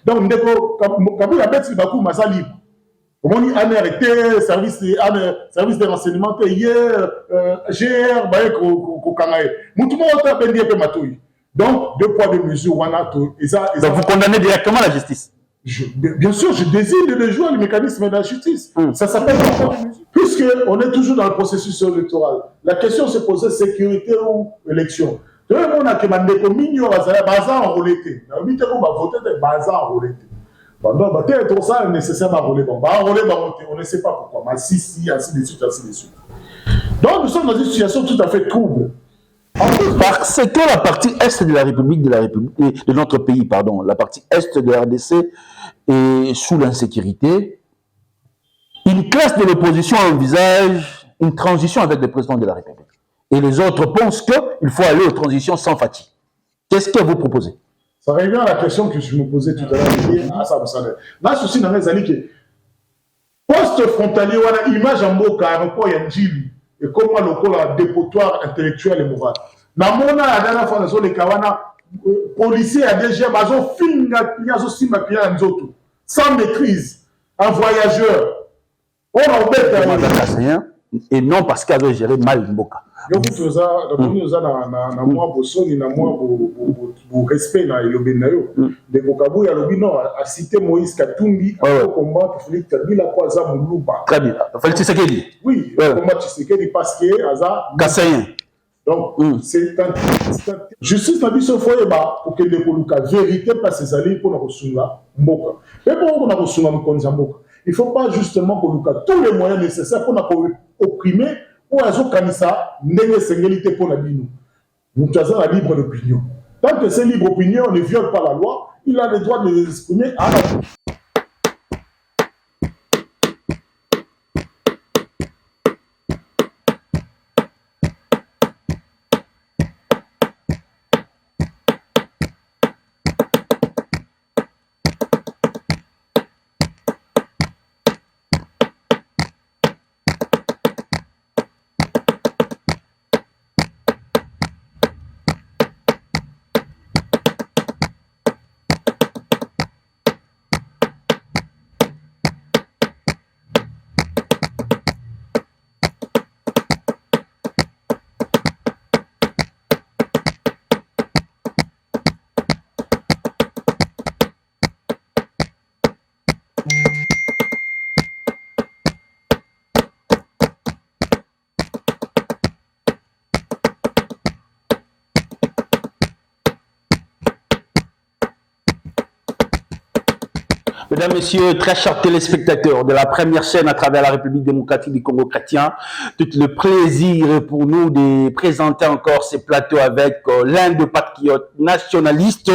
Donc, quand il a bête, il va couper ma libre. Comment on a arrêté service de renseignement hier, GR, donc, 2 poids 2 mesures. Donc, vous condamnez directement la justice? Bien sûr, je désire de le jouer le mécanisme de la justice. Ça s'appelle puisqu'on est toujours dans le processus électoral. La question se posait sécurité ou élection. Tout le monde a demandé que Mignon a bazar enrôlé. On nécessaire d'enrôler. On ne sait pas pourquoi. Mais si, ainsi de suite, ainsi de suite. Donc, nous sommes dans une situation tout à fait trouble. Parce que la partie est de la République, de notre pays, pardon, la partie est de la RDC est sous l'insécurité. Une classe de l'opposition envisage une transition avec le président de la République. Et les autres pensent qu'il faut aller aux transitions sans fatigue. Qu'est-ce que vous proposez? Ça revient à la question que je me posais tout à l'heure. Là, ceci n'a pas dit que post-frontalier, on a image en mot aéroport Yandjili et comment le col a dépotoir intellectuel et moral. Dans mon la dernière fois, dans les Kawana, policiers à DG, sans maîtrise, un voyageur. On a oublié et non parce qu'elle a géré mal Mboka. Respect na Yobenayo de Bokabu ya Lobino a cité Moïse Katumbi pour combattre Félix Kabila kwa za Muluba. Très bien. Félix Tshisekedi. Oui, combattre Tshisekedi parce que Aza Kassayen. Donc c'est un justice na biso foye ba pour que les koluka vérité pas ses alliés pour na kosunga Mboka. Mais pour na kosunga Mkonza Mboka, il faut pas justement koluka tous les moyens nécessaires pour na opprimer ou à Kanisa, n'est sénégalité pour la bino. Nous avons la libre d'opinion. Tant que c'est libre opinion, on ne viole pas la loi, il a le droit de les exprimer à la Mesdames, Messieurs, très chers téléspectateurs de la première chaîne à travers la République démocratique du Congo chrétien, tout le plaisir est pour nous de présenter encore ces plateaux avec l'un des patriotes nationalistes.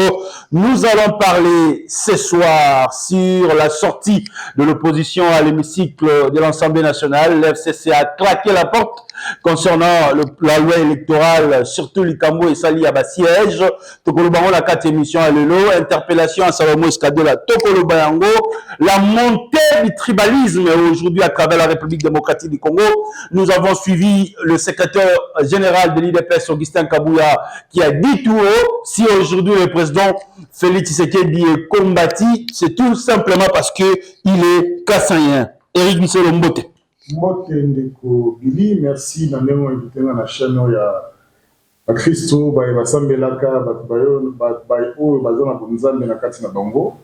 Nous allons parler ce soir sur la sortie de l'opposition à l'hémicycle de l'Assemblée nationale. L'FCC a claqué la porte concernant la loi électorale, surtout l'Ikambo et Sali Abasiège. Tokolobango, la 4e émission à Lelo, interpellation à Salomo Escadola, Tokolobango, la montée du tribalisme aujourd'hui à travers la République démocratique du Congo. Nous avons suivi le secrétaire général de l'IDPS, Augustin Kabouya, qui a dit tout haut, si aujourd'hui le président Félix Tshisekedi est combattu, c'est tout simplement parce qu'il est kassayen. Éric Bissolo Mbote. Mbote Ndeko Billy, merci d'avoir invité dans la chaîne ya Christo, basambelaka, bayo, bazana bonzambe na kati na bango.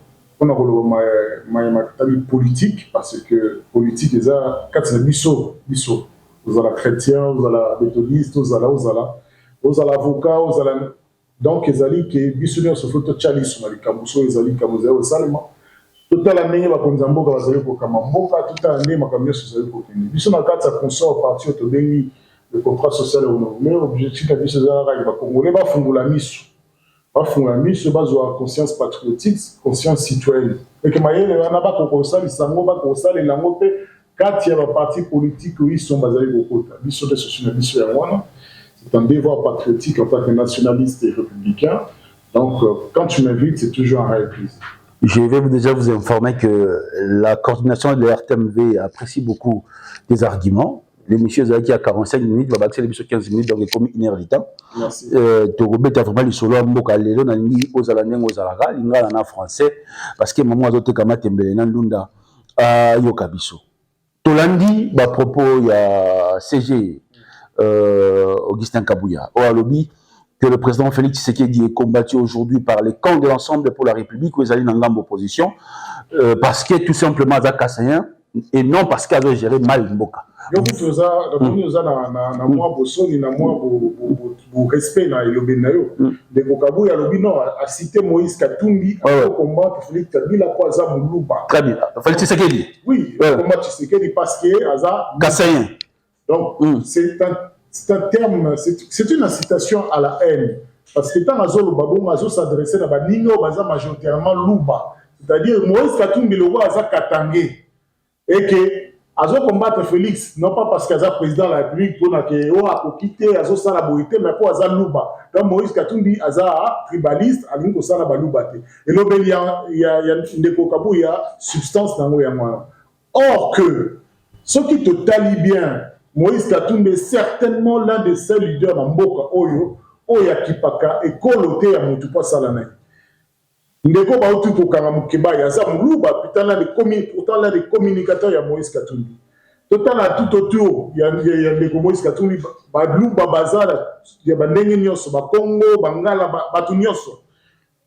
On a relevé politique, parce que politique, c'est quatre biso. Vous avez chrétien, vous avez méthodiste, vous avez avocat, vous avez. Donc, les alliés qui bisouillent se font tchali sur les camousso, les alliés camousso au salma. Toute l'année, ma konzambo va salir pour kamamboka, toute l'année, ma camion se salir pour kini. Bisou na quatre, ça consort au parti autobéni, le contrat social au mais l'objectif de ce il va congolais, va fondre la mission. Bafungami se base sur la conscience patriotique, conscience citoyenne. Et que maïe, on n'a pas qu'on ça, ils s'en pas qu'on ça, les langues, quand il y a un parti politique, ils sont basés au côté. Ils sont des socialistes, c'est un devoir patriotique en tant que nationaliste et républicain. Donc, quand tu m'invites, c'est toujours un réel plaisir. Je vais déjà vous informer que la coordination de la RTMV apprécie beaucoup des arguments. L'émission est à 45 minutes, va battre l'émission 15 minutes, donc il est comme 1 heure de temps. Merci. Tu as vraiment les solos à Mboka, les lots, aux Alanens, aux Alaga, l'ingala en français, parce que maman a d'autres kamates Mbelenda, Yokabiso. Tolandi, à propos, il y a CG, Augustin Kabouya, au lobby, que le président Félix Tshisekedi est combattu aujourd'hui par les camps de l'ensemble pour la République, où ils allaient dans l'opposition, parce que tout simplement, Zak Kassayen, et non parce qu'ils ont géré mal Mboka. Donc, nous avons un respect dans le Benayo. De Bokabou, il y a le cité Moïse Katumbi, à combattre Félix Kabila, quoi, ça, Moulouba. Très bien. Félix Tshisekedi. Oui, combattre Tshisekedi parce que Aza. Kassayen. Donc, c'est un terme, c'est une incitation à la haine. Parce que tant Azo Babou, Azo s'adressait à Banino, Baza majoritairement Louba. C'est-à-dire, Moïse Katumbi, le roi Aza Katangé. Et que Azo combattre Félix, non pas parce qu'Aza président de la République, pour quitter Azo Salaboïté, mais pour Aza Louba. Donc Moïse Katumbi, Aza tribaliste, Alingo Salabalouba. Et là, il y a il y a substance dans le moi. Or que, ce qui te talie bien, Moïse Katumbi est certainement l'un des seuls leaders dans Mboka Oyo, Oya Kipaka, et Kolote à Moutoupa Salanay. Ndeko Baoutou Kokanga Mukeba, Yaza Moulouba, pourtant l'un des communicateurs, il y a Moïse Katumbi. Tout autour, il y a Ndeko Moïse Katumbi, Badlouba Bazala, il y a Bandenge Nyoso, Bakongo, Bangala, Batu Nyoso.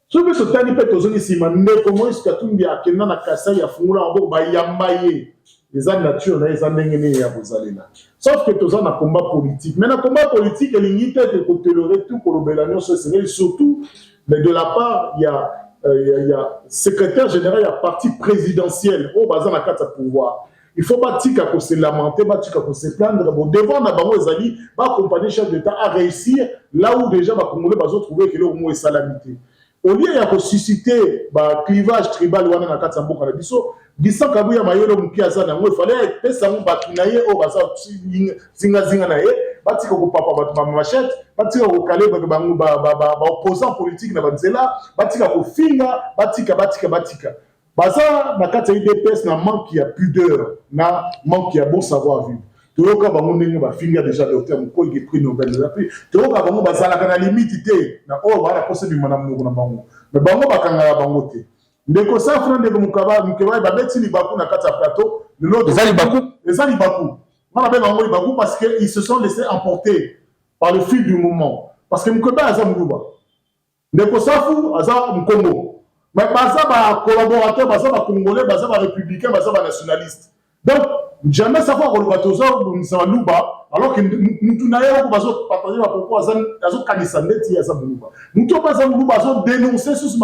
Ce que ce tani peut aux ici, Ndeko Moïse Katumbi a Kena na Kasai, a Fumula, a Yambaye. Les âmes nature, les âmes n'engagées à vous aller là. Sauf que tous en a combat politique. Mais dans le combat politique, il y a une unité de tolérer tout pour le Bélanio, surtout, mais de la part, il y a secrétaire général, il y a parti présidentiel, au bazar la carte à pouvoir. Il ne faut pas que se lamenter, pas que se plaindre. Bon, devant Nabango et Zali, va accompagner le chef d'État à réussir là où déjà va trouver que l'on est salamité. Au lieu de susciter le clivage tribal, il y a un biso. Bisan Kabouya Mayolo Mukiaza Nango, il fallait que ça nous batinaye au bazar zinga naye, batika ko papa batuma machette, batika ko kale opposant politique na banzela, batika ko finga, batika. Baza na kati UDPS na manque il y a pudeur, na manque il y a bon savoir vivre. Toyoka bango ndenge ba finga déjà docteur Moko qui prix Nobel de la paix. Toyoka bango bazala kana limite té na o bana poser du manam na bango. Mais bango bakanga bango té. Ndeko safran de Mukaba ba beti libaku na kati ya plateau, l'autre les alibaku. Moi la bango libaku parce que ils se sont laissés emporter par le fil du moment. Parce que Mukaba aza Muluba. Ndeko safu aza Mkongo. Mais baza ba collaborateur, baza ba congolais, baza ba républicain, baza ba nationaliste. Donc jamais savoir que le bateau ça Luba alors que nous n'avons pas partager pourquoi azo kanisa ndeti ya za Muluba. Nous to pas za Muluba azo dénoncer sur ce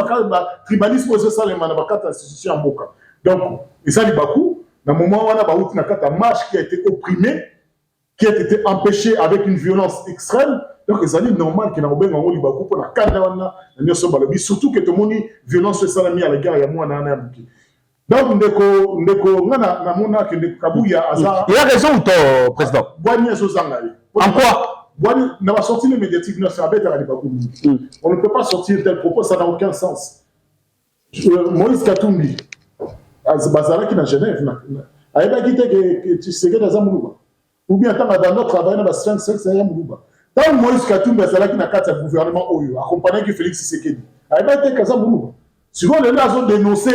tribalisme c'est ça les manabakata institution mboka. Donc et ça libaku dans moment wana ba outi na kata marche qui a été opprimé, qui a été empêché avec une violence extrême. Donc c'est normal que na obenga ngo libaku pour na kanda wana na nyoso balobi surtout que tout monde violence ça la mis à l'égard ya moi na buki. Donc, ndeko ngana mona que ndeko Kabouya aza. Il a raison ou tort, président? Boigny Sozangari. En quoi? Boigny n'a pas sorti les médiatiques, on ne peut pas sortir tel propos, ça n'a aucun sens. Moïse Katumbi, Bazara qui n'a Genève, a dit que tu sais que dans Moulouba. Ou bien tant dans notre travail, dans la 5 c'est Moulouba. Tant Moïse Katumbi, Bazara qui n'a qu'à le gouvernement Oyo, accompagné que Félix Tshisekedi. A dit que ça Moulouba. Souvent, les gens ont dénoncé.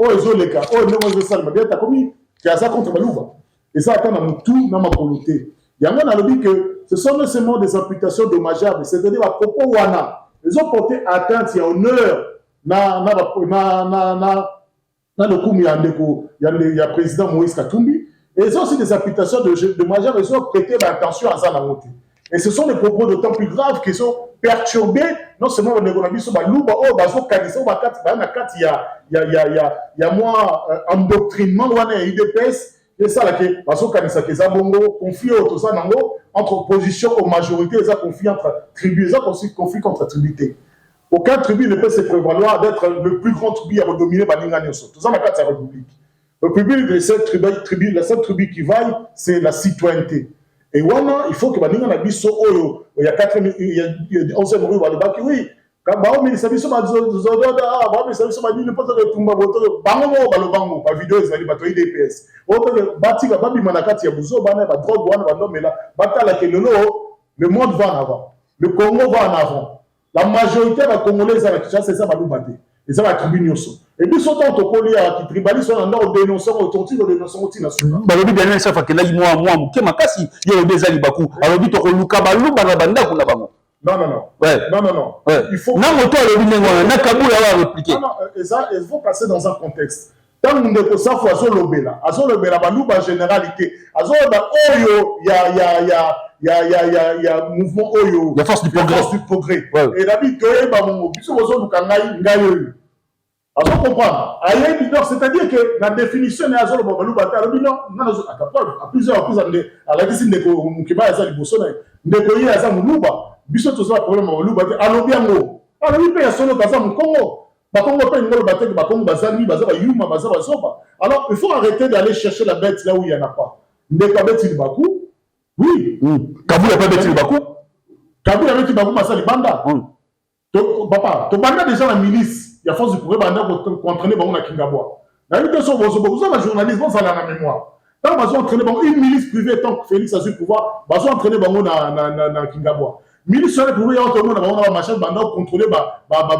Oh, ils ont les cas. Oh, ils ont les salles. Mais tu as commis. Tu as ça contre Malouba. Et ça, attend dans tout, dans ma volonté. Il y a un qui dit que ce sont seulement des imputations dommageables. C'est-à-dire, à propos, Wana, ils ont porté atteinte, il y a honneur, dans le coup, il y a le président Moïse Katumbi. Et ils ont aussi des imputations dommageables. Ils ont prêté l'attention à ça, la montée. Et ce sont des propos d'autant plus graves qui sont perturbés, non seulement au Négonabi, sur Balouba, oh, Bazo Kadissa, il y a moins endoctrinement, UDPS, et ça, là, Bazo Kadissa, qui est Zabongo, conflit entre opposition aux majorités, et ça, conflit entre tribus, et ça, conflit contre tribus. Aucun tribu ne peut se prévaloir d'être le plus grand tribu à redominer Baninga Nyoso. Tout ça, dans la République. Le public de cette tribu, la seule tribu qui vaille, c'est la citoyenneté. Et voilà, il faut que Baninga Nabiso Oyo, il y a 11e rue, oui, Bah, mais ça biso ba zododa, bah, mais ça biso ba ni pas de tumba boto, bango balobango, ba vidéo ezali ba to IDPS. Oto batika ba bi manakati ya buzo bana ba drogue wana ba nomela, batala ke le monde va en avant. Le Congo va en avant. La majorité des Congolais à la Kinshasa c'est ça ba lubate. Et ça va tribu nyoso. Et puis surtout on tokoli à qui tribaliste on a dénonçant au torture de dénonçant au national. Ba lobi dernier ça fa ke la moi ke makasi yo bezali baku. Alors bi to ko luka ba luba na banda kuna bango. Non, non, non. Ouais. Non, non, non. Ouais. Il faut. Non, répliquer. Non, non, et ça, il faut passer dans un contexte. Tant qu'on est ça, il faut Azolobela, Balouba généralité. Azolobela, Oyo, il y a mouvement Oyo. La force du progrès. La force du progrès. Ouais. Et la vie, alors, comprendre. C'est-à-dire que la définition est Azol Balouba, non, à plusieurs reprises, à la question de Moukiba, Azal Bossona, de Koye Azal Moulouba. Biso to ça problème au Luba alors bien ngo alors il paye solo dans un Congo ba Congo paye ngolo ba tek ba Congo bazali bazaba yuma bazaba soba alors il faut arrêter d'aller chercher la bête là où il y en a pas ndeka bête il baku oui Kabou a pas bête il baku Kabou a bête baku masali banda to papa to banda déjà la milice il y a force du progrès banda pour entraîner bango na Kingabwa na une question vous avez journalisme ça la mémoire tant bazo entraîner bango une milice privée tant que Félix a su pouvoir bazo entraîner bango na Kingabwa militaire pour y entrer dans la machine pendant contrôler ma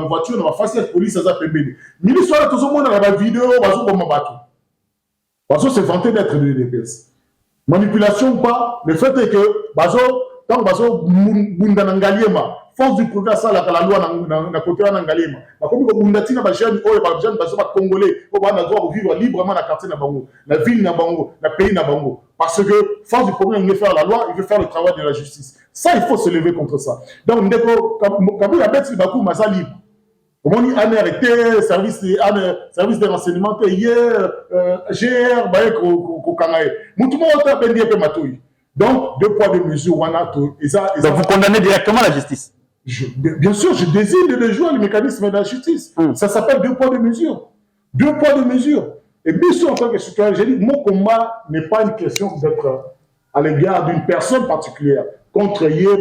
voiture dans la face de la police à Zapembele. Militaire tout le monde dans la vidéo bazo comme bateau. Bazo se vanter d'être de l'EDPS. Manipulation ou pas, le fait est que bazo tant bazo bunda ngaliema force du progrès ça la loi na côté na ngaliema. Ba comme ko bunda tina ba jeune oyo ba jeune bazo ba congolais ko ba na droit vivre librement na quartier na bango, la ville na bango, la pays na bango. Parce que force du progrès il veut faire la loi, il veut faire le travail de la justice. Ça, il faut se lever contre ça. Donc, quand il a bête, il va couper ma libre. Comment on dit, arrêté, service de renseignement, hier, GR, baïk, kokanae. Moutouma, on t'a bendié peu matoui. Donc, 2 poids 2 mesures, donc, vous condamnez directement la justice. Bien sûr, je désire de le jouer le mécanisme de la justice. Ça s'appelle 2 poids 2 mesures. 2 poids 2 mesures. Et bien sûr, en tant que citoyen, j'ai dit, mon combat n'est pas une question d'être à l'égard d'une personne particulière. Contre hier,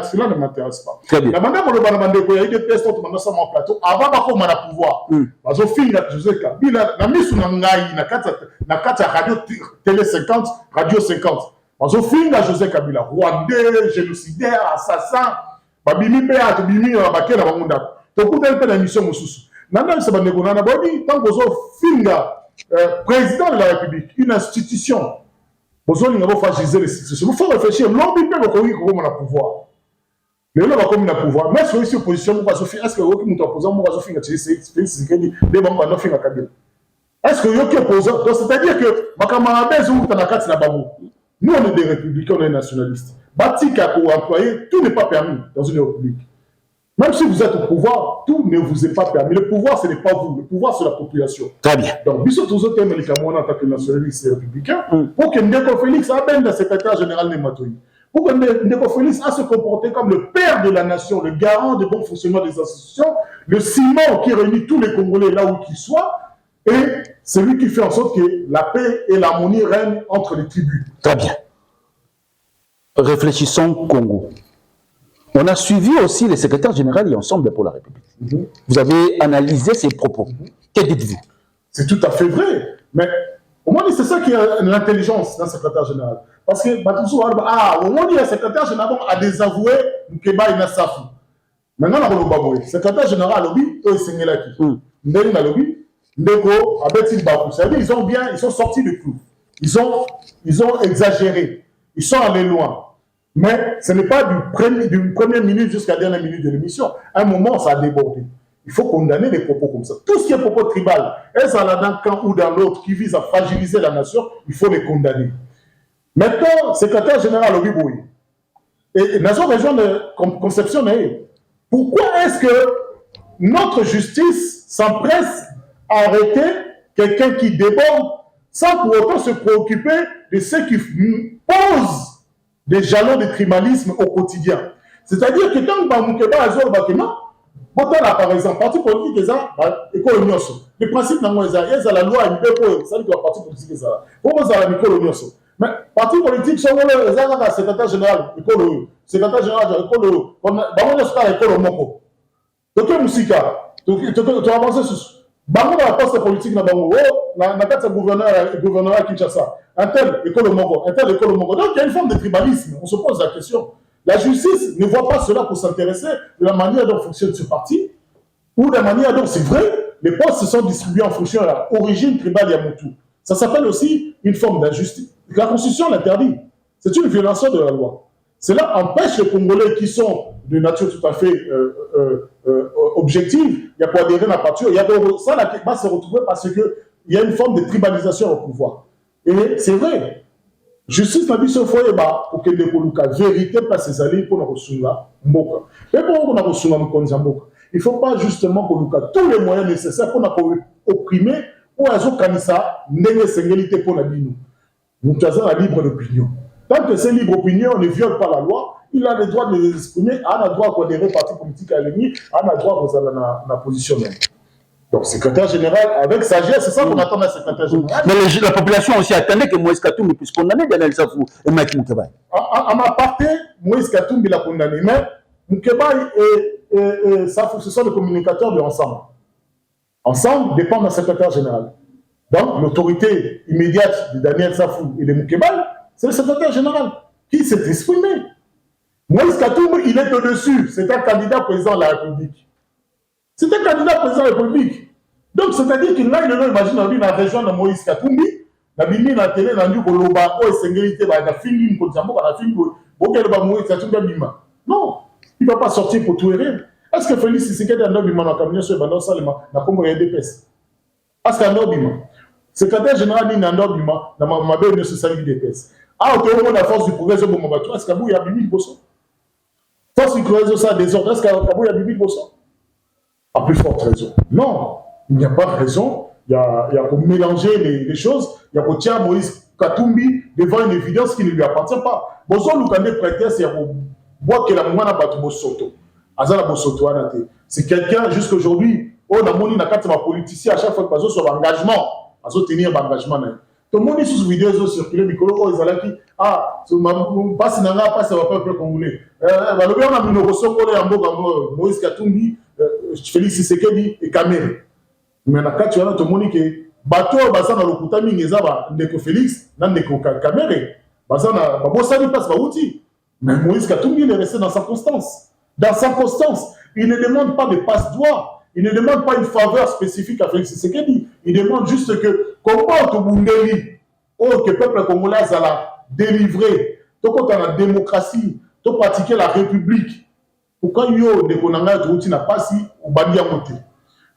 cela ne m'intéresse pas. Très bien. La madame, il y a eu des tests sur mon plateau. Avant qu'on ait le pouvoir, parce que José Kabila, la mise sur la radio télé 50, radio 50. Parce que José Kabila, rwandais, génocidaire, assassin, babimi péat, bimi, baké, la bamunda. Donc, vous avez fait la mission Moussous. Nana, c'est pas négocié. Tant que vous président de la République, une institution. Il faut réfléchir. L'homme peut comme on a pouvoir. Mais l'homme a comme un pouvoir. Mais sur cette opposition, est-ce que vous avez opposant, est-ce que vous avez opposant? C'est-à-dire que nous, on est des républicains, on est nationalistes. Batika pour employer, tout n'est pas permis dans une république. Même si vous êtes au pouvoir, tout ne vous est pas permis. Le pouvoir, ce n'est pas vous. Le pouvoir, c'est la population. Très bien. Donc, Bissot, tous autres en tant que nationaliste et républicain, pour que Ndeko Félix amène le secrétaire général Nematoui, pour que Ndeko Félix a se comporter comme le père de la nation, le garant du bon fonctionnement des institutions, le ciment qui réunit tous les Congolais là où qu'ils soient, et celui qui fait en sorte que la paix et l'harmonie règnent entre les tribus. Très bien. Réfléchissons Congo. On a suivi aussi les secrétaires généraux et Ensemble pour la République. Vous avez analysé ces propos. Que dites-vous? C'est tout à fait vrai. Mais au moins, c'est ça qui est l'intelligence d'un secrétaire général. Parce que, au moins, le secrétaire général a désavoué Nkeba Inasafu. Maintenant, on a le secrétaire général, lobby, il s'est mis là. Lobby, Ndeko, Abetil Bakou. C'est-à-dire, ils sont sortis du clou. Ils ont exagéré. Ils sont allés loin. Mais ce n'est pas d'une première minute jusqu'à la dernière minute de l'émission. À un moment, ça a débordé. Il faut condamner les propos comme ça. Tout ce qui est propos tribal, est-ce dans un camp ou dans l'autre qui vise à fragiliser la nation, il faut les condamner. Maintenant, secrétaire général Obiboui, et nation région de conception, pourquoi est-ce que notre justice s'empresse à arrêter quelqu'un qui déborde sans pour autant se préoccuper de ceux qui posent des jalons de tribalisme au quotidien? C'est-à-dire que quand Bamoukeba a joué au bâtiment, par exemple, parti politique, le principe c'est la loi, ça dit que le parti politique est ça. Pourquoi ça mais parti politique, c'est le secrétaire général, secrétaire général, Donc, Moussika, tu as avancé sur Bango dans la poste politique, na gouverneur à Kinshasa, un tel école Mongo, un tel école Mongo. Donc, il y a une forme de tribalisme. On se pose la question. La justice ne voit pas cela pour s'intéresser de la manière dont fonctionne ce parti, ou de la manière dont, c'est vrai, les postes se sont distribués en fonction de l'origine tribale Yamutu. Ça s'appelle aussi une forme d'injustice. La Constitution l'interdit. C'est une violation de la loi. Cela empêche les Congolais qui sont de nature tout à fait objective, il y a pour adhérer à la partie, il y a ça là qui va se retrouver parce qu'il y a une forme de tribalisation au pouvoir. Et c'est vrai. Justice n'a pas ce foyer pour que les Koluka vérité place ses alliés pour nous ressoula mboka. Mais pour nous ressoula mboka. Il ne faut pas justement Koluka tous les moyens nécessaires pour nous opprimer ou à zo kanisa n'ayez singalité pour la bino. Nous avons la libre d'opinion. Tant que c'est libre opinion, ne viole pas la loi, il a le droit de les exprimer, il a le droit d'adhérer parti politique à l'ennemi, il a le droit de la position même. Donc, secrétaire général, avec sagesse, c'est ça qu'on attend d'un secrétaire général. Mais la population aussi attendait que Moïse Katumbi puisse condamner Daniel Safou et Mike Moukeba. À ma partie, Moïse Katumbi l'a condamné, mais Moukeba et Safou, ce sont les communicateurs de Ensemble. Ensemble dépend d'un secrétaire général. Donc, l'autorité immédiate de Daniel Safou et de Moukeba, c'est le secrétaire général qui s'est exprimé. Moïse Katumbi, il est au-dessus. C'est un candidat président de la République. C'est un candidat président de la République. Donc, c'est-à-dire qu'il n'a pas imaginé dans la région de Moïse Katumbi, dans la télé, dans le Koloba, dans la Fingi, non, il ne va pas sortir pour tout et rien. Est-ce que Félix Tshisekedi a un homme dans la camion sur le Salima, dans le Congo et DPS? Est-ce qu'il y a un homme? Secrétaire général dit un homme dans ma belle société DPS. Ah, ok, on a la force du progrès de Momabatou. Est-ce qu'il y a Bibi Bosso? Force du progrès de ça, désordre. Est-ce qu'il y a Bibi Bosso? À plus forte raison. Non, il n'y a pas de raison. Il y a pour mélanger les choses. Il y a pour tirer Moïse Katumbi devant une évidence qui ne lui appartient pas. Bosso, nous, quand on est prêté, c'est pour boire que la moine a battu Bossoto. Azala Bossoto, c'est quelqu'un, jusqu'à aujourd'hui, on a moni na kati ma politicien à chaque fois que Bazo sur l'engagement, Bazo tenir l'engagement. Tout le monde est sous vidéo, ils ont circulé, Mikolo, ils ont dit, ah, passe nanga, passe au peuple congolais. On a mis nos ressources pour les Moïse Katumbi, Félix Tshisekedi et Kamere. Mais na kati wana tout le monde que bateau baza na lokuta mingi ezaba ndeko Félix na ndeko Kamere. Baza na babosani passe bauti. Mais Moïse Katumbi il est resté dans sa constance. Dans sa constance, il ne demande pas de passe-doigt. Il ne demande pas une faveur spécifique à Félix Tshisekedi. Il demande juste que comment tu bundeli, que le peuple congolais a délivré, tu as la démocratie, tu as pratiqué la République. Pourquoi yo ne konanga tu n'as pas si ou bandi amoté?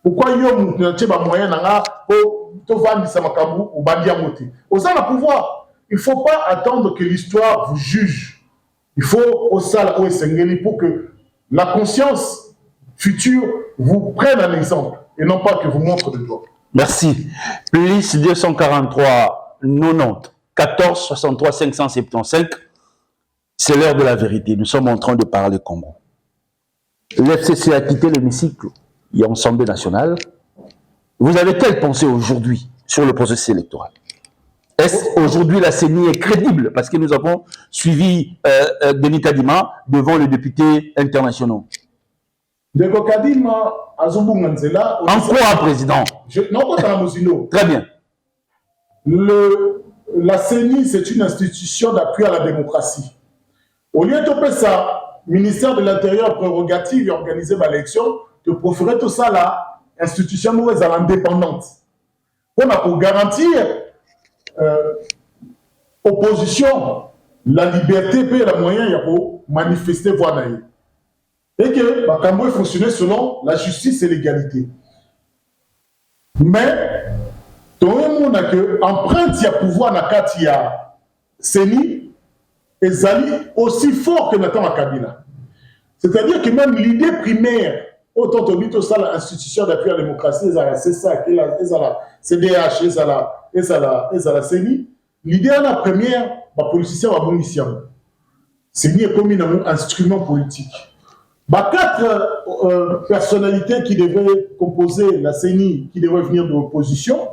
Pourquoi yo n'as pas moyen nanga pour te vendre sa makabu ou bandi amoté? Au sein du pouvoir, il ne faut pas attendre que l'histoire vous juge. Il faut au sal au Sengeli pour que la conscience futur vous prenne un exemple et non pas que vous montre de doigts. Merci. Plus 243 90 14 63 575. C'est l'heure de la vérité. Nous sommes en train de parler Congo. L'FCC a quitté l'hémicycle. Il y a l'Assemblée nationale. Vous avez quelle pensée aujourd'hui sur le processus électoral? Est-ce aujourd'hui la CENI est crédible? Parce que nous avons suivi Denis Kadima devant les députés internationaux. En quoi, président? Non, très bien. La CENI, c'est une institution d'appui à la démocratie. Au lieu de faire ça, ministère de l'Intérieur prérogative et organiser l'élection, de proférer tout ça là, institution mauvaise à l'indépendante. Pour garantir opposition, la liberté, et la moyen pour manifester voix d'ailleurs. Et que Bakambo fonctionnait selon la justice et l'égalité. Mais, tout le monde a que empreinte à pouvoir na kati ya CENI ezali aussi fort que Nathan Kabila. C'est-à-dire que même l'idée primaire, autant que l'institution d'appui à la démocratie, la CSA, la CDH, la CENI, l'idée à la première, les politiciens vont bon ici. CENI est comme un instrument politique. Quatre personnalités qui devraient composer la CENI, qui devraient venir de l'opposition,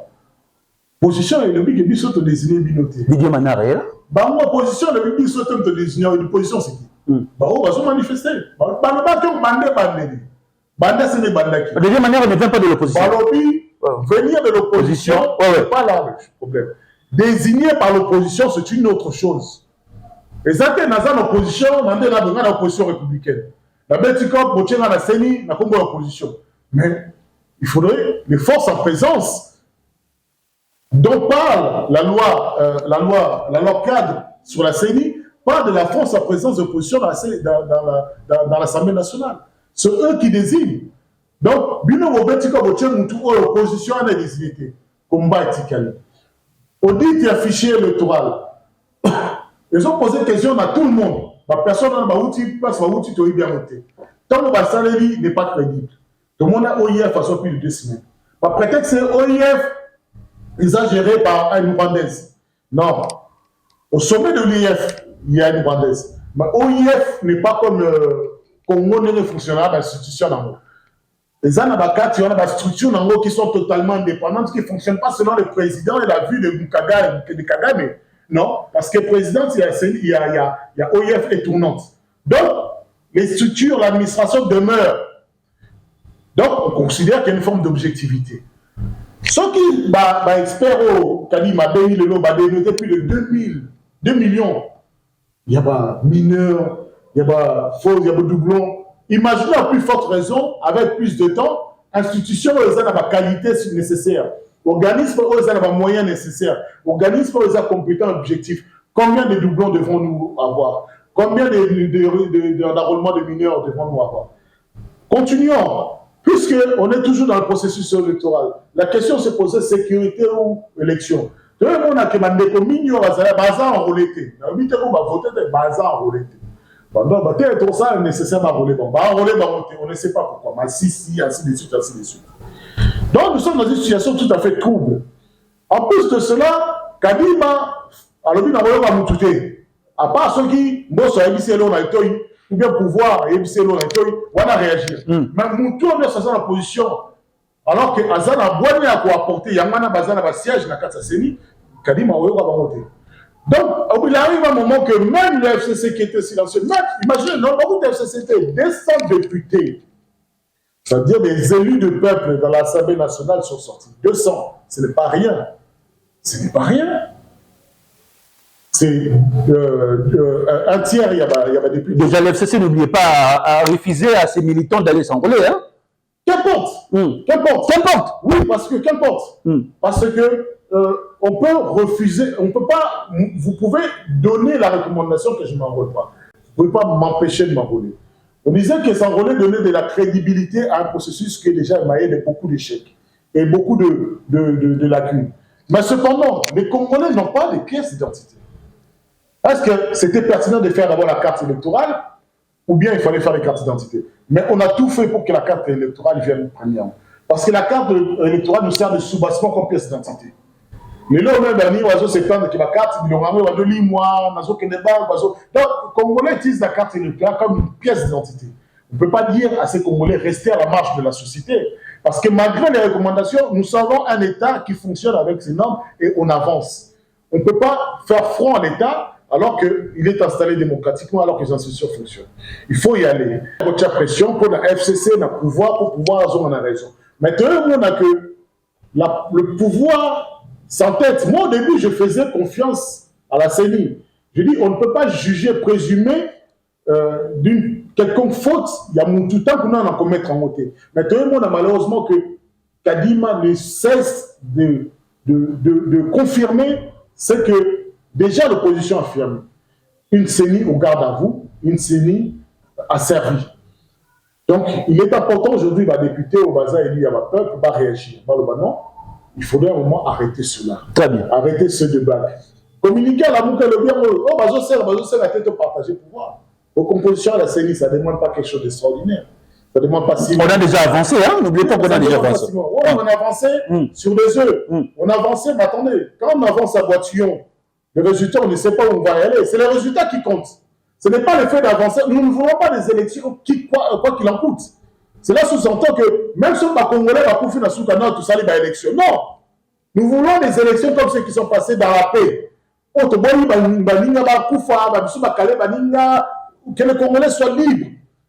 opposition est le but que Bissot te désigner binoté. Didier Manaré. Opposition, le but Bissot te désigner une opposition, c'est qui? On va se manifester. Banda, c'est des bandaki. De deuxième manière, on ne vient pas de l'opposition. Venir de l'opposition, c'est pas là le problème. Désigné par l'opposition, c'est une autre chose. Et ça, c'est dans l'opposition, on a l'opposition républicaine. La Belgique, Botier, la CENI, n'a pas l'opposition. Mais il faudrait les forces en présence dont parle la loi cadre sur la CENI, parle de la force en présence d'opposition dans l'Assemblée nationale. C'est eux qui désignent. Donc, bino Belgique, Botier, l'opposition a désigné. Combat éthical. Audit et fichier électoral. Ils ont posé une question à tout le monde. La personne n'a pas outil, passe par outil, tu es bien voté. Tant que le salaire n'est pas crédible. Tout le monde a OIF façon plus de 2 semaines. Par prétexte que OIF, ils ont géré par une Rwandaise. Non. Au sommet de l'OIF, il y a une Rwandaise. Mais OIF n'est pas comme le Congo n'est fonctionnel d'institution dans le les Anabakats, il y a des structures qui sont totalement indépendantes, qui ne fonctionnent pas selon le président et la vue de Kagame. Non, parce que le président, il y a OIF et tournante. Donc, les structures, l'administration demeure. Donc, on considère qu'il y a une forme d'objectivité. Ceux qui, experts au Kadima, dénoté plus de 2 millions. Il y a pas mineurs, il y a pas faux, il y a pas doublons. Imaginez à plus forte raison, avec plus de temps, institutions où ils ont la qualité nécessaire, organismes où ils ont les moyens nécessaires, organismes où ils ont compétents objectifs. Combien de doublons devons-nous avoir? Combien d'enrôlements de mineurs devons-nous avoir? Continuons. Puisqu'on est toujours dans le processus électoral, la question se posait sécurité ou élection. Tout le monde a demandé que mineurs bazar enrôlé. On peut-être ça nécessaire d'enrôler. On ne sait pas pourquoi. Mais si, ainsi de suite, ainsi de suite. Donc nous sommes dans une situation tout à fait trouble. En plus de cela, Kadima, alors il a moutouté. À part ceux qui, moi, sur ABC, ou bien pouvoir, ABC, on a réagi. Mais Moutou, on est dans la position. Alors que Azan a boigné à quoi apporter, Yamana Bazan a siège dans la Katsaseni, Kadima, on va monter. Donc, il arrive un moment que même le FCC qui était silencieux, même, imaginez, non, le FCC était 200 députés, c'est-à-dire des élus de peuple dans l'Assemblée nationale sont sortis. 200, ce n'est pas rien. Ce n'est pas rien. C'est un tiers, il y a des députés. Déjà, le FCC, n'oubliez pas à refuser à ses militants d'aller s'enrôler. Hein? Qu'importe. Qu'importe. Oui, parce que qu'importe. Parce que on peut refuser, on peut pas, vous pouvez donner la recommandation que je ne m'enrôle pas. Vous ne pouvez pas m'empêcher de m'enrôler. On disait que s'enrôler donnait de la crédibilité à un processus qui est déjà émaillé de beaucoup d'échecs et beaucoup de lacunes. Mais cependant, les Congolais n'ont pas de pièces d'identité. Est-ce que c'était pertinent de faire d'abord la carte électorale ou bien il fallait faire les cartes d'identité? Mais on a tout fait pour que la carte électorale vienne premièrement. Parce que la carte électorale nous sert de soubassement comme pièce d'identité. Les lots même dernier oiseau se plaindre que la carte ils l'ont ramené de l'imois, nazo keneba, oiseau. Donc Congolais utilisent la carte électorale comme une pièce d'identité. On ne peut pas dire à ces Congolais rester à la marge de la société. Parce que malgré les recommandations, nous savons un État qui fonctionne avec ses normes et on avance. On ne peut pas faire front à l'État alors qu'il est installé démocratiquement, alors que les institutions fonctionnent. Il faut y aller. Il faut faire pression pour la FCC, pour pouvoir avoir la raison. Maintenant, on a que le pouvoir s'entête. Moi, au début, je faisais confiance à la CENI. Je dis, on ne peut pas juger, présumer d'une quelconque faute. Il y a tout le temps qu'on en commettre en moté. Mais tout le monde a malheureusement que Kadima ne cesse de confirmer ce que déjà l'opposition affirme. Une CENI au garde à vous, une CENI a servi. Donc, il est important aujourd'hui, député au bazar élu à ma peuple, va réagir. Non, il faudrait à un moment arrêter cela. Très bien. Arrêter ce débat. Communiquer à la boucle le bien, c'est la tête partagée pouvoir. Aux compositions à la CENI, ça ne demande pas quelque chose d'extraordinaire. Ça demande pas si. On a déjà avancé, hein? N'oubliez pas qu'on a déjà avancé. Oui, on a avancé sur des œufs. On a avancé, mais attendez, quand on avance à Boitillon, le résultat, on ne sait pas où on va y aller. C'est les résultats qui comptent. Ce n'est pas le fait d'avancer. Nous ne voulons pas des élections quoi qu'il en coûte. Cela sous-entend que même si on va Congolais, va couper dans Soukana, tout ça, les élections. Non. Nous voulons des élections comme celles qui sont passées dans la paix. Que les Congolais soient libres.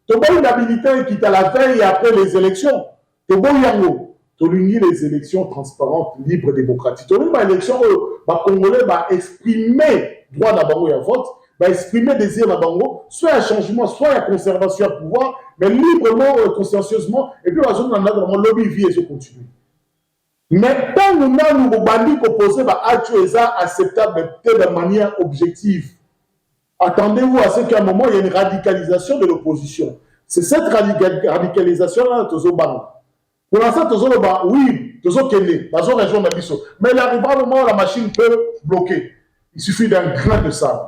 Toboyi la militaire qui t'a la veille et après les élections. Toboyi yango. Tolingi les élections transparentes, libres, démocratiques. Tolingi les élections où les Congolais vont exprimer droit d'abord à vote, vont exprimer désir d'abord, soit un changement, soit une conservation à pouvoir, mais librement, consciencieusement, et puis la zone dans le lobby vie et se continue. Mais tant que nous avons bandits opposés, acceptable de manière objective. Attendez-vous à ce qu'à un moment, il y ait une radicalisation de l'opposition. C'est cette radicalisation-là que nous avons. Pour l'instant, nous avons, oui, nous avons qu'elle dans une région de Bissau. Mais il arrivera un moment où la machine peut bloquer. Il suffit d'un grain de sable.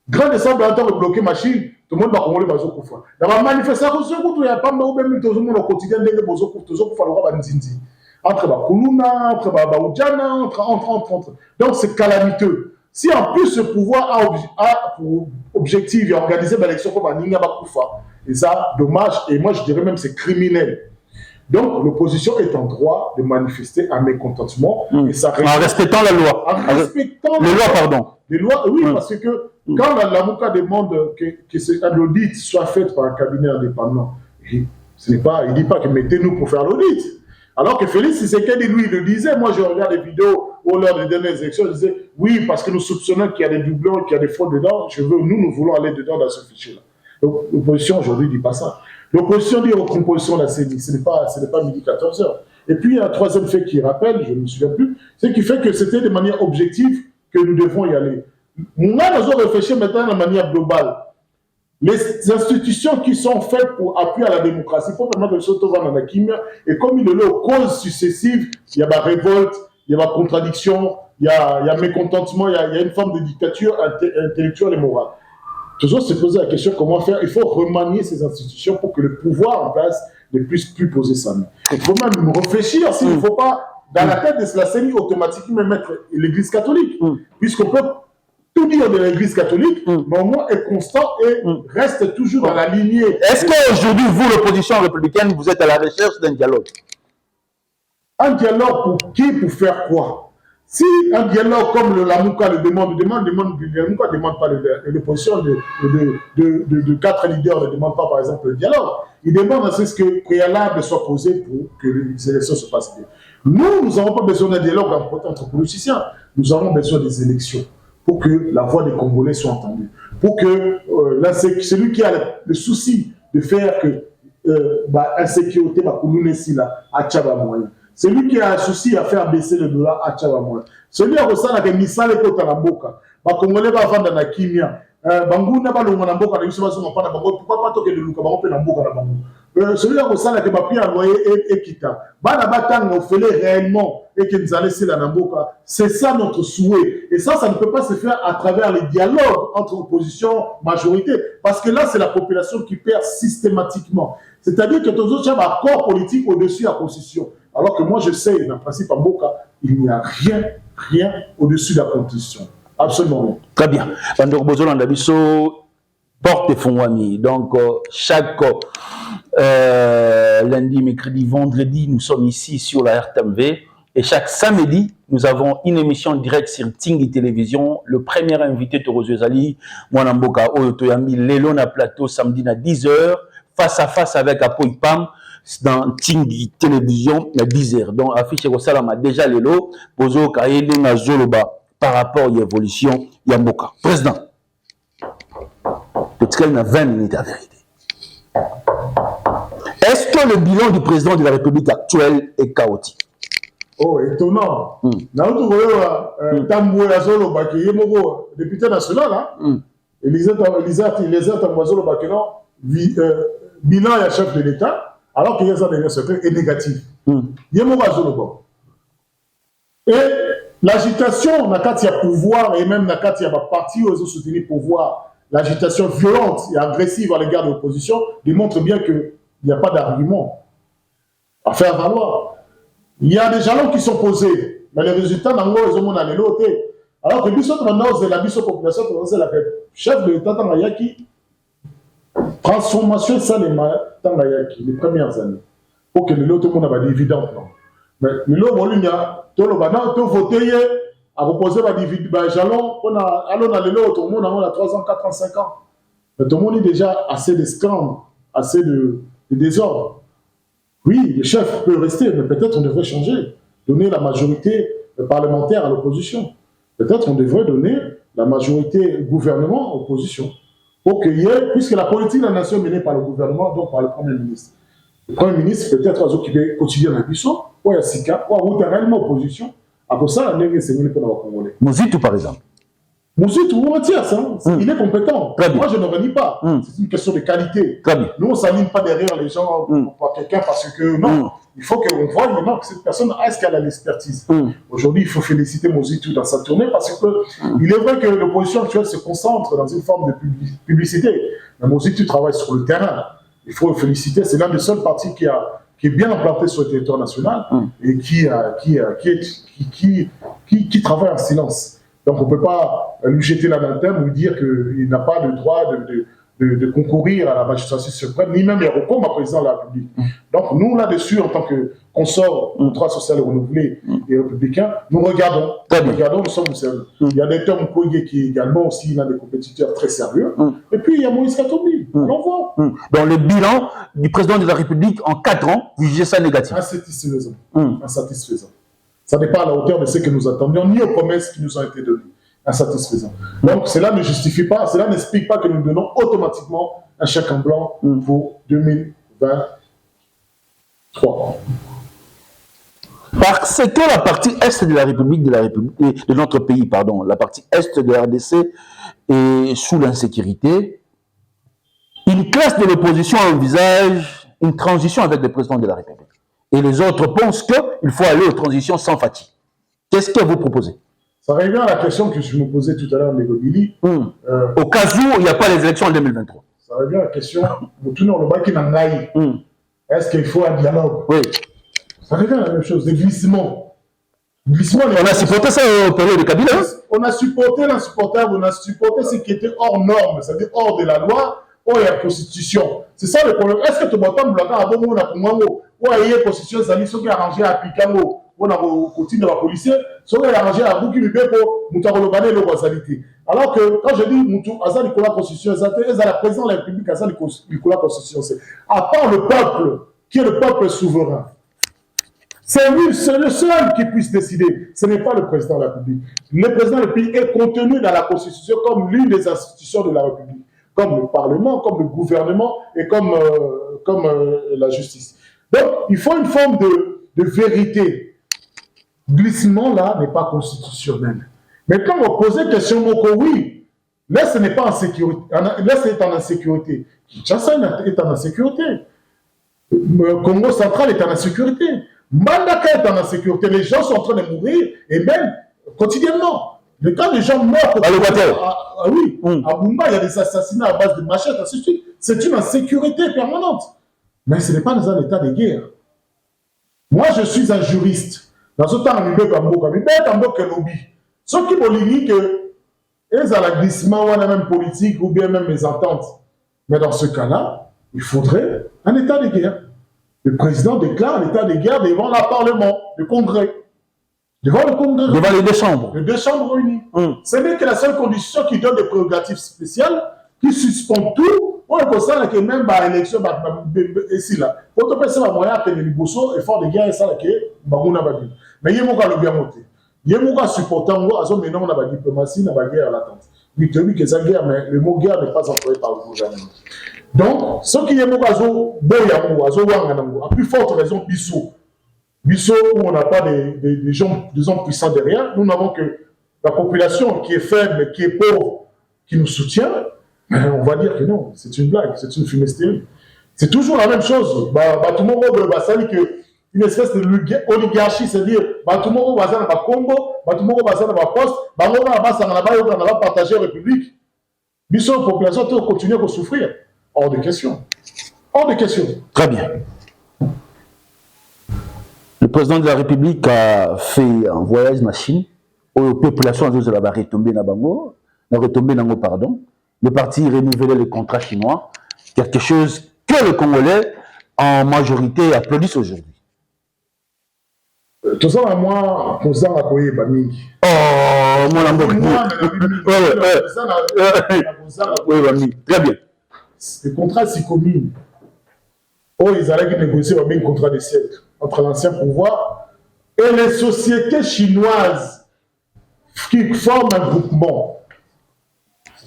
Grain de sable, en temps de bloquer la machine, tout le monde va commander Bazo Koufa. Dans la manifestation, il n'y a pas de tout le monde au quotidien de Bazo Koufa, entre Bakuluna, entre Baoudjana, entre. Donc c'est calamiteux. Si en plus ce pouvoir a pour objectif d'organiser l'élection comme Aninga Bakoufa, et ça, dommage, et moi je dirais même c'est criminel. Donc l'opposition est en droit de manifester un mécontentement. Et ça en respectant la loi. En respectant les lois, pardon. Les lois, oui, parce que quand l'avocat demande que l'audit soit fait par un cabinet indépendant, il ne dit pas que mettez-nous pour faire l'audit. Alors que Félix Tshisekedi, lui, le disait, moi je regarde des vidéos au lors des dernières élections, il disait, oui, parce que nous soupçonnons qu'il y a des doublons, qu'il y a des fraudes dedans, nous voulons aller dedans dans ce fichier-là. Donc l'opposition aujourd'hui ne dit pas ça. L'opposition dit aux compositions de la CENI, ce n'est pas midi 14h. Et puis il y a un troisième fait qui rappelle, je ne me souviens plus, c'est qui fait que c'était de manière objective que nous devons y aller. Nous avons réfléchi maintenant de manière globale. Les institutions qui sont faites pour appuyer à la démocratie, il faut permettre de sauter dans la kimia, et comme il est là aux causes successives, il y a la révolte, il y a la contradiction, il y a mécontentement, il y a une forme de dictature intellectuelle et morale. Toujours se poser la question comment faire. Il faut remanier ces institutions pour que le pouvoir en place ne puisse plus poser sa main. Il faut même réfléchir s'il ne faut pas, dans la tête de la CENI, automatiquement mettre l'Église catholique, puisqu'on peut tout dire de l'Église catholique, mais au moins est constant et reste toujours dans la lignée. Est-ce qu'aujourd'hui, vous, l'opposition républicaine, vous êtes à la recherche d'un dialogue? Un dialogue pour qui? Pour faire quoi? Si un dialogue comme le Lamouka le demande, le Lamouka ne demande pas l'opposition de 4 leaders ne demande pas par exemple le dialogue. Il demande à ce que préalable soit posé pour que les élections se passent bien. Nous n'avons pas besoin d'un dialogue entre politiciens. Nous avons besoin des élections pour que la voix des Congolais soit entendue. Pour que celui qui a le souci de faire que l'insécurité va couler ici là, à Tchabamoyen. Celui qui a un souci à faire baisser le dollar à Tchabamoyen. Celui qui a ressenti que Missal est contre la Mboka. Les Congolais vont vendre la Kimia. Bangou n'a pas le Mboka. Pourquoi pas toquer de Luka? Celui qui a ressenti que Bapi a loyer et Kita. Banabatang a fait réellement et que nous allons laisser la Mboka. C'est ça notre souhait. Et ça ne peut pas se faire à travers les dialogues entre opposition et majorité. Parce que là, c'est la population qui perd systématiquement. C'est-à-dire que tous les autres ont un corps politique au-dessus de la Constitution. Alors que moi, je sais, dans le principe, à Mboka, il n'y a rien au-dessus de la Constitution. Absolument. Très bien. Bandor Bozo Landabiso porte Fongwami. Donc, chaque lundi, mercredi, vendredi, nous sommes ici sur la RTMV. Et chaque samedi, nous avons une émission directe sur Tingi Télévision. Le premier invité, Torozio Zali, Mwanamboka, Oyotoyami, Lelona Plateau, samedi à 10h, face à face avec Apo Ipam, dans Tingi Télévision, à 10h. Donc, affiche Rosalama, déjà Lelo, Bozo Kaele, Nazoloba, par rapport à l'évolution Yamboka. Président, peut-être qu'il y a 20 minutes à vérité. Est-ce que le bilan du président de la République actuelle est chaotique? Oh, étonnant. Député national, Elisabeth Tamboazolo Bakeno, bilan et chef de l'État, alors qu'il y a un secret est négatif. Et l'agitation, il y a pouvoir, et même il y a parti où ils ont soutenu le pouvoir, l'agitation violente et agressive à l'égard de l'opposition démontre bien qu'il n'y a pas d'argument à faire valoir. Il y a des jalons qui sont posés, mais les résultats, ils ont allé l'autre. Alors que Bissot, maintenant, c'est la Bissot population, c'est la chef de l'État dans la Yaki. Transformation, ça, dans la Yaki, les premières années. Pour que l'autre monde ait des dividendes. Mais l'autre, il y a tout le banan, tout voté, à reposer des jalons, on a l'autre, tout le monde a 3 ans, 4 ans, 5 ans. Mais tout le monde est déjà assez de scandales assez de désordre. Oui, le chef peut rester, mais peut-être on devrait changer, donner la majorité parlementaire à l'opposition. Peut-être on devrait donner la majorité gouvernement à l'opposition. Pour qu'il y ait, puisque la politique de la nation est menée par le gouvernement, donc par le Premier ministre. Le Premier ministre peut-être à s'occuper quotidiennement de l'opposition, ou à Sika, ou à réellement opposition. Après ça, la nègre, c'est mieux pour les Congolais. Mouzitou, par exemple. Mouzitou, on retire ça. Il est compétent. Moi, je ne renie pas. C'est une question de qualité. Nous, on ne s'aligne pas derrière les gens pour quelqu'un parce que non. Il faut qu'on voie maintenant que cette personne, est-ce qu'elle a l'expertise? Aujourd'hui, il faut féliciter Mouzitou dans sa tournée parce que il est vrai que l'opposition actuelle se concentre dans une forme de publicité. Mais Mouzitou travaille sur le terrain. Il faut le féliciter. C'est l'un des seuls partis qui est bien implanté sur le territoire national et qui travaille en silence. Donc, on ne peut pas lui jeter l'anathème ou lui dire qu'il n'a pas le droit de concourir à la magistrature suprême, ni même comme président de la République. Donc, nous, là-dessus, en tant que consort du droit social renouvelé et républicain, nous regardons, nous sommes sérieux. Il y a des Tom Koye qui est également aussi l'un des compétiteurs très sérieux. Et puis, il y a Moïse Katumbi. On voit. Dans le bilan du président de la République en 4 ans, vous jugez ça négatif? Insatisfaisant. Insatisfaisant. Ça n'est pas à la hauteur de ce que nous attendions, ni aux promesses qui nous ont été données. Insatisfaisant. Donc, cela ne justifie pas, cela n'explique pas que nous donnons automatiquement un chèque en blanc pour 2023. Parce que la partie est de la République, de notre pays, pardon, la partie est de la RDC est sous l'insécurité, une classe de l'opposition envisage une transition avec le président de la République. Et les autres pensent qu'il faut aller aux transitions sans fatigue. Qu'est-ce que vous proposez? Ça revient à la question que je me posais tout à l'heure, Nego Billy. Au cas où il n'y a pas les élections en 2023. Ça revient à la question, est-ce qu'il faut un dialogue? Oui. Ça revient à la même chose, des glissements. On a supporté ça au période de Kabila. On a supporté l'insupportable, on a supporté ce qui était hors norme, c'est-à-dire hors de la loi, hors de la Constitution. C'est ça le problème. Est-ce que tu vas pas me bloquer à bon moment ou à la Constitution, c'est ce qui est arrangé à Picamo, ou à la côté de la police, ce qui est arrangé à Bouki Lubeko, Moutarolobane et l'Oguazalité. Alors que quand je dis Moutou, Azal Nicolas Constitution, Azal la présidente de la République, Azal Nicolas Constitution, c'est à part le peuple, qui est le peuple souverain. C'est lui, c'est le seul qui puisse décider. Ce n'est pas le président de la République. Le président de la République est contenu dans la Constitution comme l'une des institutions de la République, comme le Parlement, comme le gouvernement et comme la justice. Donc, il faut une forme de vérité. Glissement, là, n'est pas constitutionnel. Mais quand on posait question, oui, là, ce n'est pas en sécurité. Là, c'est en insécurité. Kinshasa est en insécurité. Congo central est en insécurité. Mandaka est en insécurité. Les gens sont en train de mourir, et même quotidiennement. Quand les gens meurent, à Bumba, il y a des assassinats à base de machettes, ainsi de suite. C'est une insécurité permanente. Mais ce n'est pas dans un état de guerre. Moi, je suis un juriste. Dans ce temps, il y a un lobby. Ceux qui vont dire que ils ont un glissement ou même politique ou bien même mes ententes. Mais dans ce cas-là, il faudrait un état de guerre. Le président déclare l'état de guerre devant le Parlement, le Congrès. Devant le Congrès. Devant les deux chambres. Les deux chambres réunies. Ce n'est que la seule condition qui donne des prérogatives spéciales, qui suspend tout. On est comme ça que même l'élection ici là. Quand on pense à moyen que les Liboso effort de guerre ça que Baguna va dire. Mais il y a mon gars le bien monté. Il y a mon gars supportant moi à maintenant on a la diplomatie, on a la guerre à l'attente. Oui, tu as vu que ça guerre mais le mot guerre n'est pas employé par le gouvernement. Donc, ce qui est mon gars à plus forte raison Bissot. Bissot où on n'a pas des gens puissants derrière, nous n'avons que la population qui est faible, qui est pauvre, qui nous soutient. Mais on va dire que non, c'est une blague, c'est une fumée stérile. C'est toujours la même chose. Tout le monde va dire une espèce d'oligarchie, c'est-à-dire tout le monde va dire Congo, tout le monde va dire poste, on va partager la République. Bissot, la population doit continuer à souffrir. Hors de question. Hors de question. Très bien. Le président de la République a fait un voyage machine aux populations de la retombée pardon. Le parti renouvelait le contrat chinois, quelque chose que les Congolais en majorité applaudissent aujourd'hui. Tout ça, moi, président a koyé Bamingi. Oh, mon amour. Oui, Bami. Très bien. Le contrat s'y commune. Oh, ils allaient négocier un contrat de siècle entre l'ancien pouvoir et les sociétés chinoises qui forment un groupement.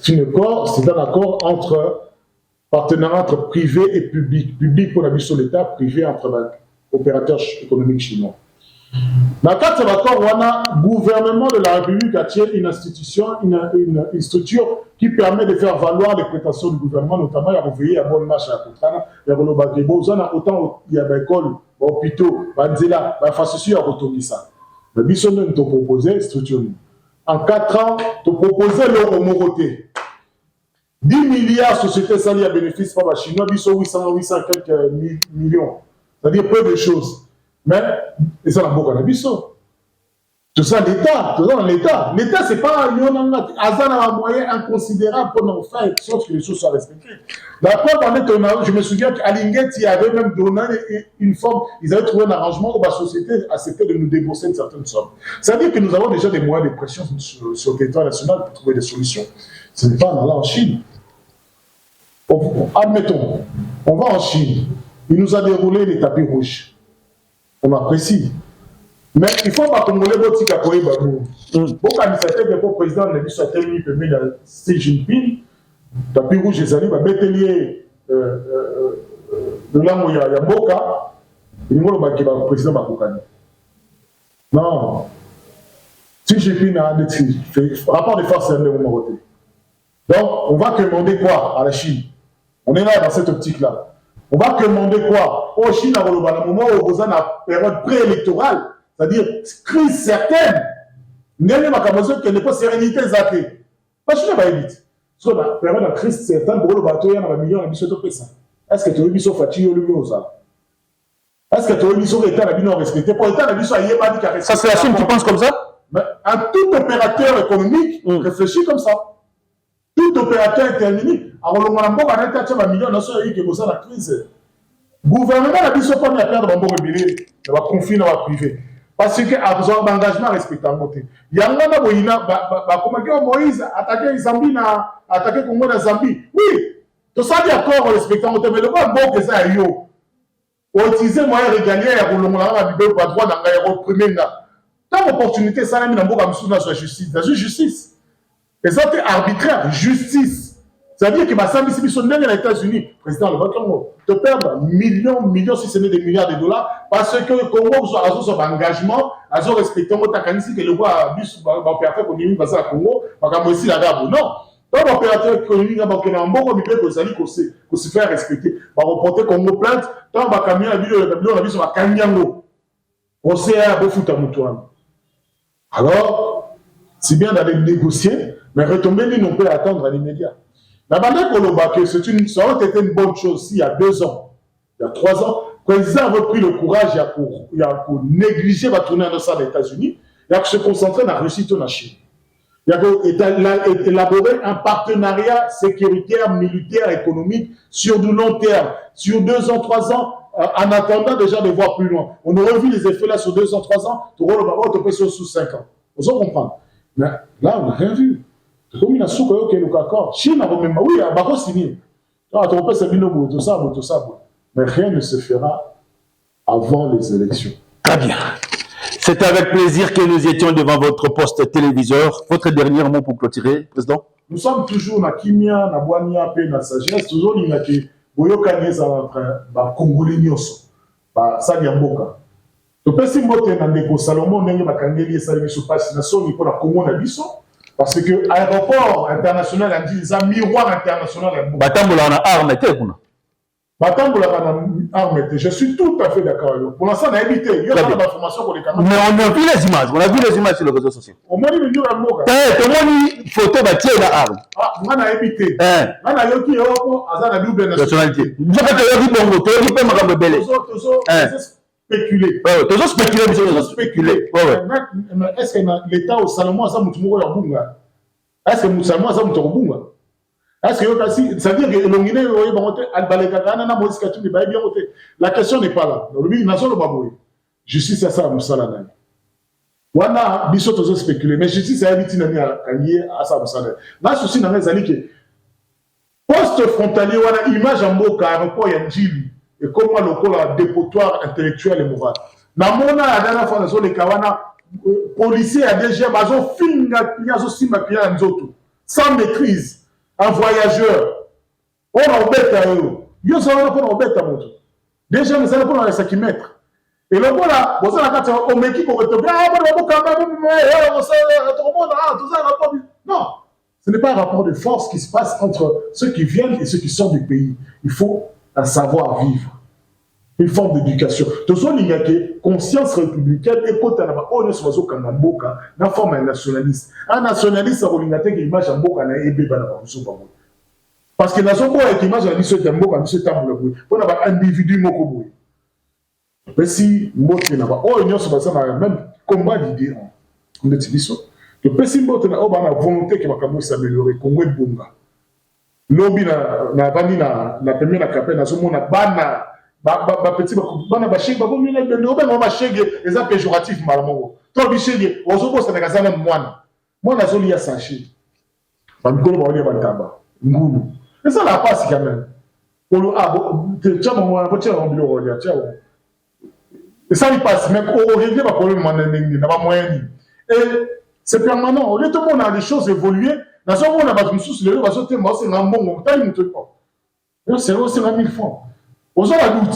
C'est un accord entre partenariat entre privé et public. Public pour la mission de l'État, privé entre opérateurs économiques chinois. Dans le cadre de l'accord, on a le gouvernement de la République a tiré une institution, une structure qui permet de faire valoir les prétentions du gouvernement, notamment il y a reveillé à bonne marche à la Kotrana, il y a le Bagebo, autant il y a des écoles, des hôpitaux, des infrastructures, des infrastructures à Rotongisa. Mais Bisson nous a proposé structure. En 4 ans, tu proposé le homoroté. 10 milliards de sociétés salies à bénéfice par les Chinois, Bisson 800 quelques millions. C'est-à-dire peu de choses. Mais, et ça, la boca na biso. Tout ça, l'État, tout ça dans l'État. L'État, c'est pas un moyen inconsidérable pour nous faire, sauf que les choses soient respectées. La preuve, je me souviens qu'à Linguetti avait même donné une forme, ils avaient trouvé un arrangement où la société acceptait de nous débourser une certaine somme. C'est-à-dire que nous avons déjà des moyens de pression sur le territoire national pour trouver des solutions. Ce n'est pas en allant en Chine. Admettons, on va en Chine, il nous a déroulé les tapis rouges. On apprécie. Mais il faut pas que nous les boutiques à Koé Babou. Beaucoup d'administrateurs que le président n'a dit soit tellement permis de Xi Jinping, tapis rouge les alliés, bételier de là où il y a Boka, il nous a dit que le président Bakoukani. Non. Xi Jinping a dit rapport de force, c'est un moment voté. Donc, on va commander quoi à la Chine? On est là dans cette optique-là. On va commander quoi? Au Chine, à moment où vous avez une période préélectorale, c'est-à-dire crise certaine, n'est pas sérénité zappée. Parce que je vais vite. Sur la période de crise certaine, pour le bateau, il y a un million de bisous. Est-ce que tu as eu bisous fatigué ou le mieux? Est-ce que tu as eu bisous état la bino respecté? Pour l'état la bisous à Yéba dit qu'à ça, c'est la Chine qui pense comme ça? Mais un tout opérateur économique réfléchit comme ça. Tout opérateur intervenu. Alors, on a un million de la crise. Le gouvernement n'a pas mis à perdre un bon rebelle, il va confier dans la privé. Parce qu'il a besoin d'engagement respectant le côté. Il y a un moment où Moïse a attaqué Zambie, attaqué Congo dans Zambie. Oui, tout ça dit accord respectant le côté, mais le bon que ça a eu. On utilise moyen régalien, on a dit pas droit dans le premier. Tant d'opportunités, ça a mis dans la justice. La justice. Et ça, c'est arbitraire, justice. C'est-à-dire que Bassam ici, sont les États-Unis, président le Congo, te perdre millions, si ce n'est des milliards de dollars, parce que le Congo a son engagement, a son respecté, on a que le roi bus va opérateur économique basé à Congo, va aussi la Gabo. Non. Donc, l'opérateur économique, il y a un bon comité qui se fait respecter. Va reporter Congo plainte, tant que camion, la vie sur la Kanyango. On sait à Bofouta Moutouane. Alors, c'est bien d'aller négocier, mais retomber, nous, on peut attendre à l'immédiat. La manière qu'on a que ça aurait été une bonne chose s'il y a 2 ans, il y a 3 ans, le président avait pris le courage pour négliger la tournée dans les États-Unis, il a se concentrer dans la Russie et la Chine. Il a élaboré un partenariat sécuritaire, militaire, économique sur du long terme, sur 2 ans, 3 ans, en attendant déjà de voir plus loin. On aurait vu les effets là sur 2 ans, 3 ans, tu aurais le pression sous 5 ans. Vous en comprenez? Mais là, on n'a rien vu. Comme il a souffert que le accord, Chine a même oui, a pas signé. Tout ça, mais rien ne se fera avant les élections. Très bien. C'est avec plaisir que nous étions devant votre poste téléviseur. Votre dernier mot pour clôturer, Président? Nous sommes toujours na kimia, na boania, pe na sagesse, toujours il y a qui boyokane ça entre ba congolais nyonso, ba sanyamboka. To pesi mbote na ndeko Salomon ndenge bakangeli ça biso passe na soni pour la Congo na biso. Parce que l'aéroport international a dit un miroir international. Batambola na arme était kuna. Batambola na arme était. Je suis tout à fait d'accord avec vous. Pour l'instant, on a évité. Il y a pas d'informations pour les camarades. Mais on a vu les images. On a vu les images sur les réseaux sociaux. Au moins, il y a un mot. Tout le monde photo bâtie la arme. Ah, on a évité. On a eu qui est au hasard la double nationalité. Je vais te dire bongo. Tu veux pas me ramener belle. Spéculer. Toujours spéculer. Est-ce que l'État au Salomon a ça moutumou ya bunga? Est-ce que Salomon a ça moutumou bunga? Est-ce que ça veut dire que l'ongine yoye bangote albaleka kana na Moïse Katumbi ba bien voté? La question n'est pas là. Le but nation le baboy. Justice à ça musala nani. Wana biso toujours spéculer mais justice a évité nani à kangier à ça musala. Na souci na ngazali que poste frontalier wana image en mboka aéroport ya Njili. et comment le col a dépotoir intellectuel et moral. Dans mon la dernière fois, dans les Kawana, policiers à DG, ils ont filmé, sans maîtrise, un voyageur. On a embêté à eux. Ils ont embêté à eux. Déjà, nous allons prendre les 5 mètres. Et le voilà, vous avez dit, on met qui pour te dire, non, ce n'est pas un rapport de force qui se passe entre ceux qui viennent et ceux qui sortent du pays. Il faut un savoir-vivre, une forme d'éducation. Tout ça, il y a que conscience républicaine et quand on est sur une forme nationaliste. Un nationaliste, ça veut dire que l'image en boka na ebe bana ba muso. Parce que nation ko avec image en biso temboka biso tambola boy. On a un individu moko boy. Mais si mbote na ba o nyonso ba ça même combat d'idées on est biso. Le petit mbote na o ba na volonté que makambo s'améliorer Congo bonga. Lobi na vandi na premier na capé na so mona bana ba petit bana ba chege ba ko mina de no ba chege eza péjoratif malamongo. To bi chege ozo ko sa na kazana mwana. Mwana zo liya saché. Ba mikolo ba oli ba tamba. Ngulu. Et ça la passe quand même. Et ça il passe, mais au régler ma problème, et c'est permanent. Au lieu de tout le monde a des choses évoluées, dans ce moment on a battu une source, le réseau moi c'est un bon, t'as une pas. C'est un 1000 francs. Aux gens la doute,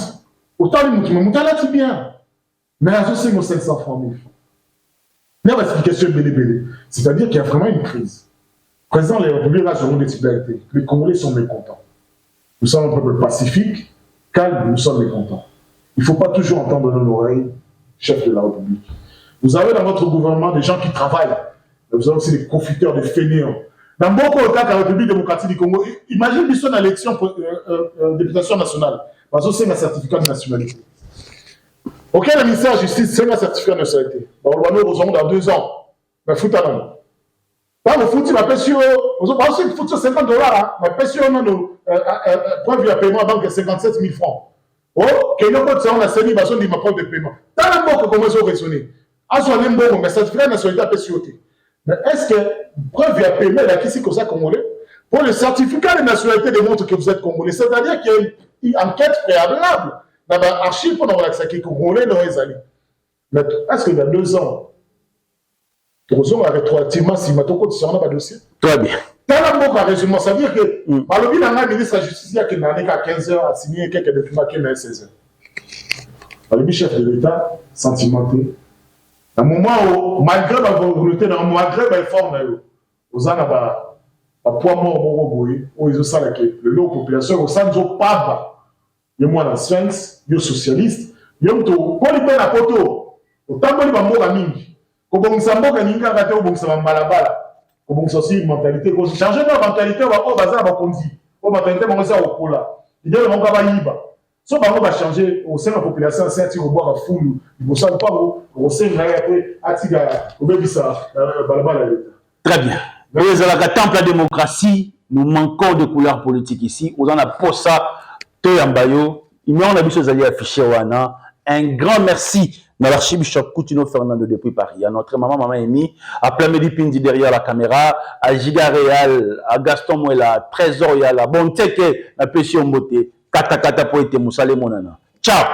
autant les moutons, mais moutons là tu bien. Mais la source c'est 500 francs, 1000 francs. Il y a une explication belé. C'est-à-dire qu'il y a vraiment une crise. Présent, les Républiques seront des titularités. Les Congolais sont mécontents. Nous sommes un peuple pacifique, calme, nous sommes mécontents. Il ne faut pas toujours entendre dans nos oreilles, chef de la République. Vous avez dans votre gouvernement des gens qui travaillent, mais vous avez aussi des profiteurs, des fainéants. Dans beaucoup de cas, la République démocratique du Congo, imagine une son élection députation nationale, parce que c'est un certificat de nationalité. Auquel le ministère de la Justice, c'est un certificat de nationalité. On va nous dans 2 ans. Mais fout à l'homme. Là, le foot, il m'a payé, vous pensez que foot, c'est $50, mais payé, preuve de paiement à banque 57 000 francs. Oh, qu'il y a un on a saisi, parce qu'on dit ma preuve de paiement. Dans le monde, comment ils ont raisonné? À son bon, mais certificat de nationalité à payé. Mais est-ce que preuve de paiement, là, qui c'est comme ça, Congolais? Pour le certificat de nationalité démontre que vous êtes Congolais. C'est-à-dire qu'il y a une enquête préalable dans l'archive pour avoir accès à Congolais dans les années. Mais est-ce qu'il y a 2 ans, rétroactivement, si ma toko tu pas dossier. Très bien. Dans la boca résumé, ça veut dire que Balobi n'a ministre de la Justice qui n'a qu'à 15 heures à signer quelques documents qui n'a 16 heures. Balobi chef de l'État, sentimenté. À un moment où, malgré la volonté, malgré la forme, aux ans à poids mort, où ils ont ça, le lot de population, au sein de Paba, il y a moins de Sphinx, il y a socialiste, il y a tout, quand il y a la photo, au temps où il y a mort à Mingi. Quand on s'en va, on a aussi une mentalité. Quand on change de mentalité, on va conduire. On va mentalité, on va au cola. Il y a le monde qui va y aller. Si on va changer au sein de la population, c'est un boire à foule. Il ne faut pas au sein de la Très bien. Nous sommes à temple la démocratie. Nous manquons de couleurs politiques ici. Nous en avons pour ça. Toyambayo. Il y a des choses à afficher. Un grand merci à l'archibishop Coutinho Fernando depuis Paris, à notre maman Amy, à Plamedi Pindi derrière la caméra, à Giga Real, à Gaston Mouela, Trésor Yala, Bonteke, à Pession Mbote, Kata Kata Poete Moussale Monana. Ciao!